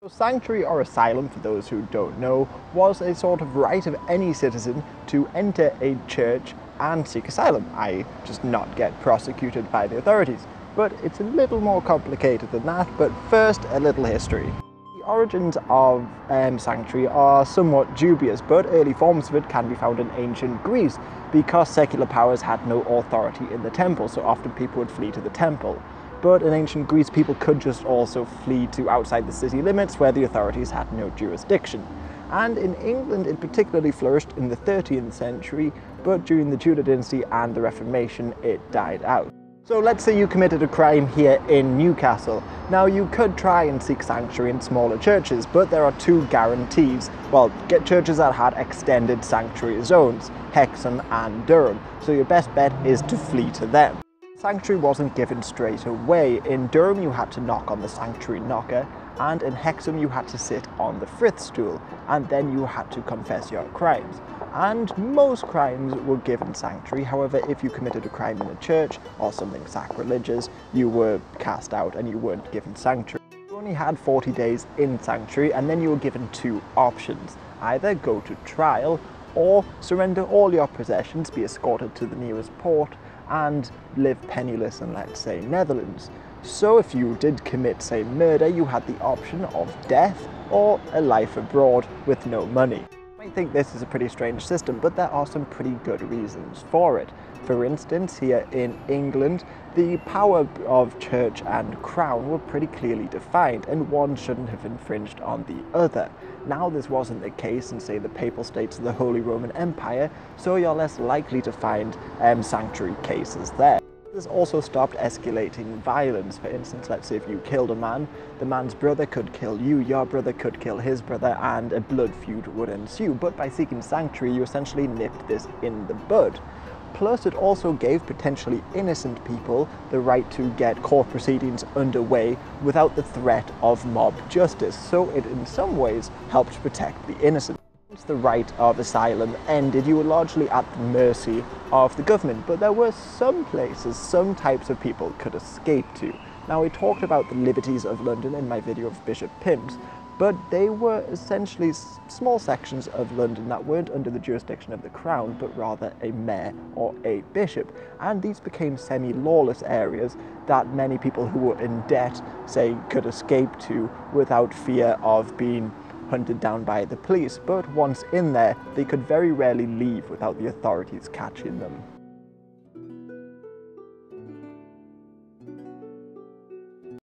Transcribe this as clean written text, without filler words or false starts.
Sanctuary or asylum, for those who don't know, was a sort of right of any citizen to enter a church and seek asylum, i.e. just not get prosecuted by the authorities. But it's a little more complicated than that, but first a little history. The origins of sanctuary are somewhat dubious, but early forms of it can be found in ancient Greece because secular powers had no authority in the temple, so often people would flee to the temple. But in ancient Greece, people could just also flee to outside the city limits where the authorities had no jurisdiction. And in England, it particularly flourished in the 13th century, but during the Tudor dynasty and the Reformation, it died out. So let's say you committed a crime here in Newcastle. Now you could try and seek sanctuary in smaller churches, but there are two guarantees. Well, get churches that had extended sanctuary zones, Hexham and Durham. So your best bet is to flee to them. Sanctuary wasn't given straight away. In Durham you had to knock on the sanctuary knocker, and in Hexham you had to sit on the frith stool, and then you had to confess your crimes. And most crimes were given sanctuary. However, if you committed a crime in a church or something sacrilegious, you were cast out and you weren't given sanctuary. You only had 40 days in sanctuary, and then you were given two options: either go to trial or surrender all your possessions, be escorted to the nearest port, and live penniless in, let's say, Netherlands. So if you did commit, say, murder, you had the option of death or a life abroad with no money. You might think this is a pretty strange system, but there are some pretty good reasons for it. For instance, here in England, the power of church and crown were pretty clearly defined, and one shouldn't have infringed on the other. Now this wasn't the case in, say, the Papal States of the Holy Roman Empire, so you're less likely to find sanctuary cases there. This also stopped escalating violence. For instance, let's say if you killed a man, the man's brother could kill you, your brother could kill his brother, and a blood feud would ensue. But by seeking sanctuary, you essentially nipped this in the bud. Plus, it also gave potentially innocent people the right to get court proceedings underway without the threat of mob justice, so it in some ways helped protect the innocent. Once the right of asylum ended, you were largely at the mercy of the government, but there were some places some types of people could escape to. Now, we talked about the liberties of London in my video of Bishop Pimps, but they were essentially small sections of London that weren't under the jurisdiction of the Crown, but rather a mayor or a bishop. And these became semi-lawless areas that many people who were in debt, say, could escape to without fear of being hunted down by the police. But once in there, they could very rarely leave without the authorities catching them.